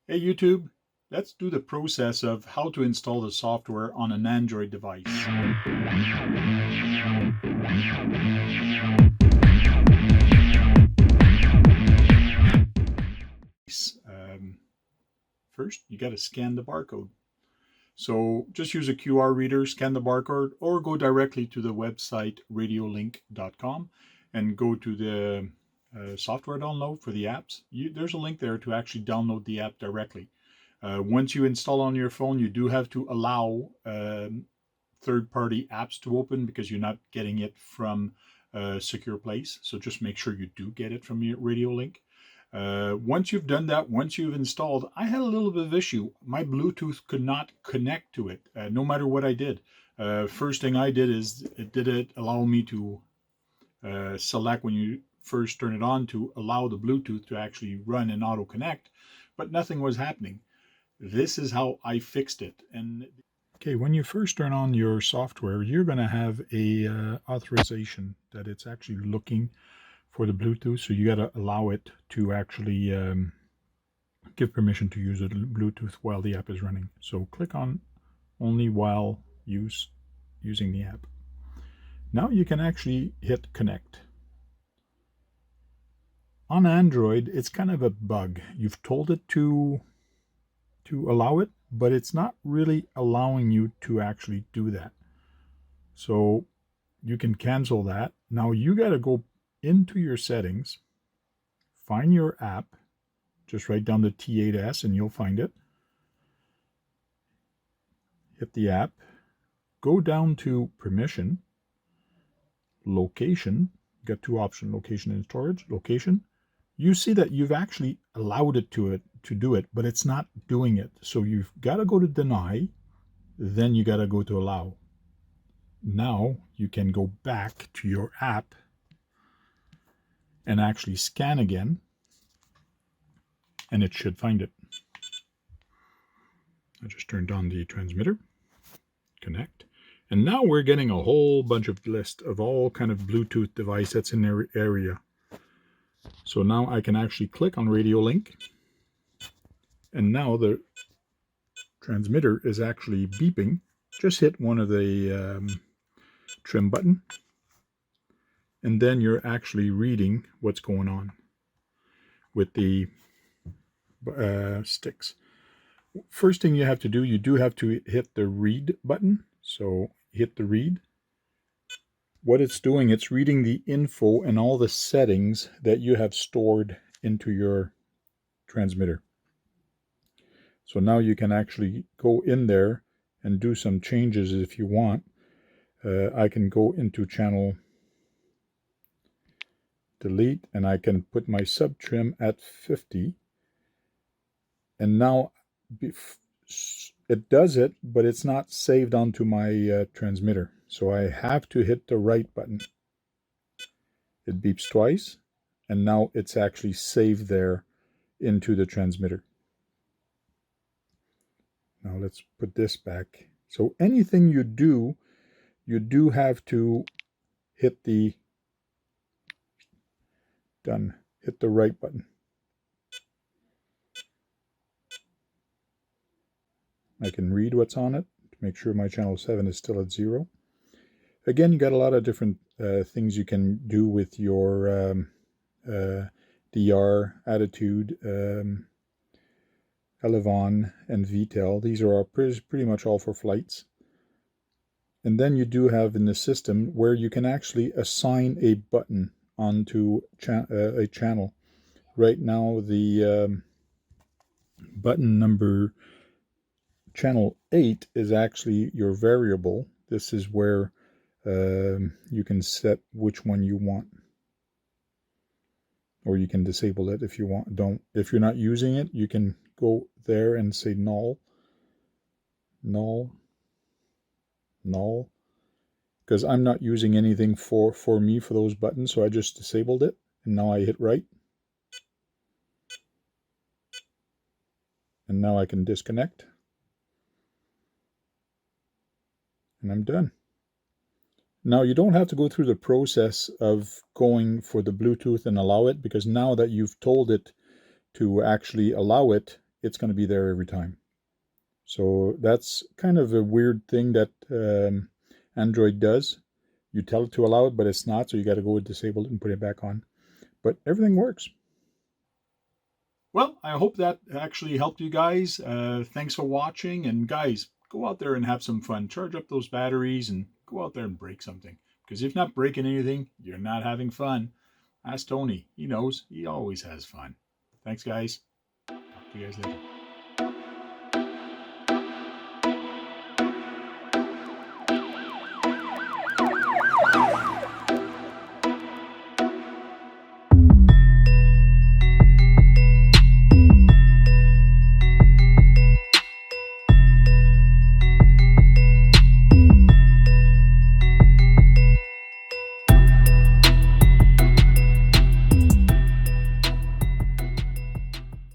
Hey YouTube, let's do the process of how to install the software on an Android device. First, you got to scan the barcode. So just use a QR reader, scan the barcode, or go directly to the website radiolink.com and go to the software download for the apps. There's a link there to actually download the app directly. Once you install on your phone, you do have to allow third-party apps to open because you're not getting it from a secure place. So just make sure you do get it from your RadioLink. Once you've done that, once you've installed, I had a little bit of issue. My Bluetooth could not connect to it, no matter what I did. First thing I did is it allow me to select when you first turn it on to allow the Bluetooth to actually run and auto connect, but nothing was happening. This is how I fixed it. And okay, when you first turn on your software, you're going to have a authorization that it's actually looking for the Bluetooth, so you got to allow it to actually give permission to use the Bluetooth while the app is running. So click on only while using the app. Now you can actually hit connect. On Android, it's kind of a bug. You've told it to allow it, but it's not really allowing you to actually do that. So you can cancel that. Now you got to go into your settings, find your app, just write down the T8S and you'll find it. Hit the app, go down to permission, location, got two options, location and storage, location. You see that you've actually allowed it to do it, but it's not doing it. So you've got to go to deny, then you got to go to allow. Now you can go back to your app and actually scan again, and it should find it. I just turned on the transmitter, connect, and now we're getting a whole bunch of list of all kind of Bluetooth device that's in their area. So now I can actually click on RadioLink, and now the transmitter is actually beeping. Just hit one of the trim button, and then you're actually reading what's going on with the sticks. First thing you have to do, you do have to hit the read button. So hit the read. What it's doing, it's reading the info and all the settings that you have stored into your transmitter. So now you can actually go in there and do some changes if you want. I can go into channel delete, and I can put my sub trim at 50. And now it does it, but it's not saved onto my transmitter. So I have to hit the right button. It beeps twice, and now it's actually saved there into the transmitter. Now let's put this back. So anything you do have to hit the done. Hit the right button. I can read what's on it to make sure my channel 7 is still at 0. Again, you got a lot of different things you can do with your DR, Attitude, Elevon, and VTEL. These are all pretty much all for flights. And then you do have in the system where you can actually assign a button onto a channel. Right now, the button number channel 8 is actually your variable. This is where you can set which one you want, or you can disable it if you want. If you're not using it, you can go there and say null, null, null, because I'm not using anything for me for those buttons, so I just disabled it, and now I hit right, and now I can disconnect, and I'm done. Now you don't have to go through the process of going for the Bluetooth and allow it, because now that you've told it to actually allow it, it's going to be there every time. So that's kind of a weird thing that Android does. You tell it to allow it, but it's not, so you got to go and disable it and put it back on. But everything works. Well, I hope that actually helped you guys. Thanks for watching, and guys, go out there and have some fun. Charge up those batteries and go out there and break something. Because if not breaking anything, you're not having fun. Ask Tony. He knows. He always has fun. Thanks, guys. Talk to you guys later.